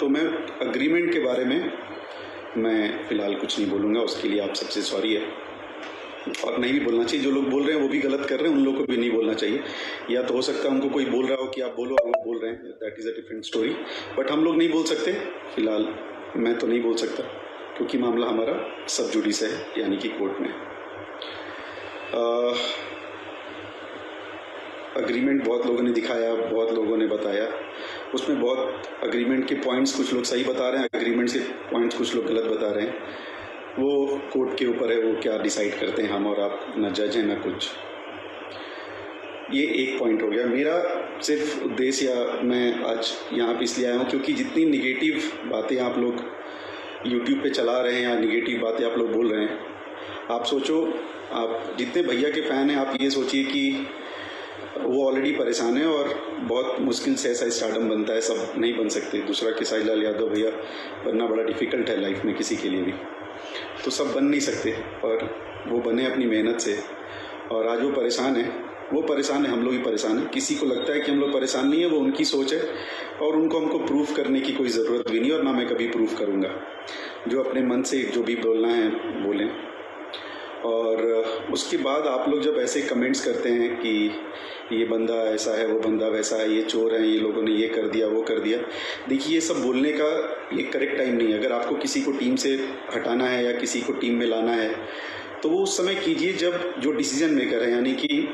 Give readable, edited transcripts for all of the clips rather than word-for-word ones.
तो मैं एग्रीमेंट के बारे में मैं फ़िलहाल कुछ नहीं बोलूँगा, उसके लिए आप सबसे सॉरी है और नहीं भी बोलना चाहिए। जो लोग बोल रहे हैं वो भी गलत कर रहे हैं, उन लोगों को भी नहीं बोलना चाहिए। या तो हो सकता है उनको कोई बोल रहा हो कि आप बोलो और वो बोल रहे हैं, that is a different story, but हम लोग नहीं बोल सकते। फ़िलहाल मैं तो नहीं बोल सकता क्योंकि मामला हमारा सब जुडिस है, यानी कि कोर्ट में। एग्रीमेंट बहुत लोगों ने दिखाया, बहुत लोगों ने बताया, उसमें बहुत एग्रीमेंट के पॉइंट्स कुछ लोग सही बता रहे हैं, एग्रीमेंट के पॉइंट्स कुछ लोग गलत बता रहे हैं। वो कोर्ट के ऊपर है, वो क्या डिसाइड करते हैं, हम और आप ना जज हैं ना कुछ। ये एक पॉइंट हो गया। मेरा सिर्फ उद्देश्य, या मैं आज यहाँ पे इसलिए आया हूँ क्योंकि जितनी निगेटिव बातें आप लोग यूट्यूब पे चला रहे हैं या निगेटिव बातें आप लोग बोल रहे हैं, आप सोचो, आप जितने भैया के फ़ैन हैं, आप ये सोचिए कि वो ऑलरेडी परेशान है और बहुत मुश्किल से ऐसा स्टारडम बनता है, सब नहीं बन सकते। दूसरा खेसारी लाल यादव भैया बनना बड़ा डिफ़िकल्ट है लाइफ में किसी के लिए भी, तो सब बन नहीं सकते और वो बने अपनी मेहनत से। और आज वो परेशान है, हम लोग भी परेशान हैं। किसी को लगता है कि हम लोग परेशान नहीं है, वो उनकी सोच है और उनको हमको प्रूफ करने की कोई ज़रूरत भी नहीं, और ना मैं कभी प्रूफ करूँगा। जो अपने मन से जो भी बोलना है बोलें। और उसके बाद आप लोग जब ऐसे कमेंट्स करते हैं कि ये बंदा ऐसा है, वो बंदा वैसा है, ये चोर हैं, ये लोगों ने ये कर दिया, वो कर दिया, देखिए ये सब बोलने का ये करेक्ट टाइम नहीं है। अगर आपको किसी को टीम से हटाना है या किसी को टीम में लाना है तो वो उस समय कीजिए जब जो डिसीजन मेकर है, यानी कि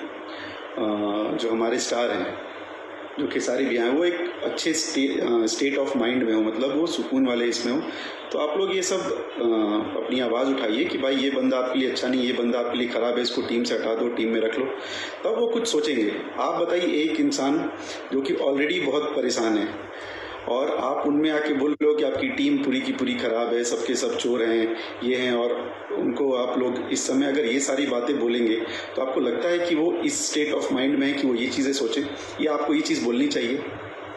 जो हमारे स्टार हैं, जो खेसारी भैया हैं, वो एक अच्छे स्टेट ऑफ माइंड में हो, मतलब वो सुकून वाले इसमें हो। तो आप लोग ये सब अपनी आवाज़ उठाइए कि भाई ये बंदा आपके लिए अच्छा नहीं, ये बंदा आपके लिए ख़राब है, इसको टीम से हटा दो, टीम में रख लो, तब वो कुछ सोचेंगे। आप बताइए, एक इंसान जो कि ऑलरेडी बहुत परेशान है और आप उनमें आके बोल लो कि आपकी टीम पूरी की पूरी ख़राब है, सबके सब चोर हैं, ये हैं, और उनको आप लोग इस समय अगर ये सारी बातें बोलेंगे तो आपको लगता है कि वो इस स्टेट ऑफ माइंड में है कि वो ये चीज़ें सोचें, या आपको ये चीज़ बोलनी चाहिए?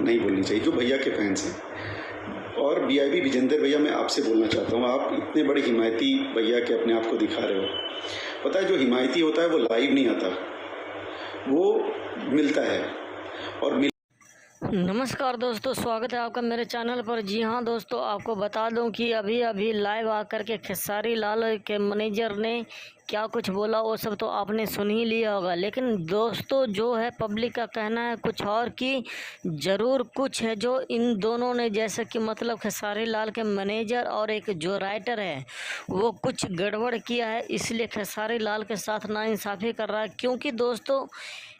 नहीं बोलनी चाहिए। जो भैया के फैंस हैं, और BIB विजेंद्र भैया, मैं आपसे बोलना चाहता हूँ, आप इतने बड़े हिमायती भैया के अपने आप को दिखा रहे हो। पता है, जो हिमायती होता है वो लाइव नहीं आता, वो मिलता है और नमस्कार दोस्तों, स्वागत है आपका मेरे चैनल पर। जी हाँ दोस्तों, आपको बता दूं कि अभी लाइव आकर के खेसारी लाल के मैनेजर ने क्या कुछ बोला वो सब तो आपने सुन ही लिया होगा। लेकिन दोस्तों, जो है पब्लिक का कहना है कुछ और, कि ज़रूर कुछ है जो इन दोनों ने, जैसे कि मतलब खेसारी लाल के मैनेजर और एक जो राइटर है वो कुछ गड़बड़ किया है, इसलिए खेसारी लाल के साथ नाइंसाफ़ी कर रहा है। क्योंकि दोस्तों,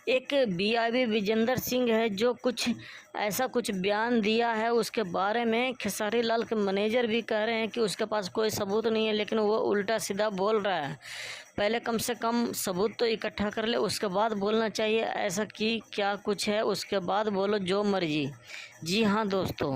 एक BIB विजेंद्र सिंह है जो कुछ ऐसा कुछ बयान दिया है, उसके बारे में खेसारी लाल के मैनेजर भी कह रहे हैं कि उसके पास कोई सबूत नहीं है, लेकिन वो उल्टा सीधा बोल रहा है। पहले कम से कम सबूत तो इकट्ठा कर ले, उसके बाद बोलना चाहिए ऐसा कि क्या कुछ है, उसके बाद बोलो जो मर्जी। जी हाँ दोस्तों।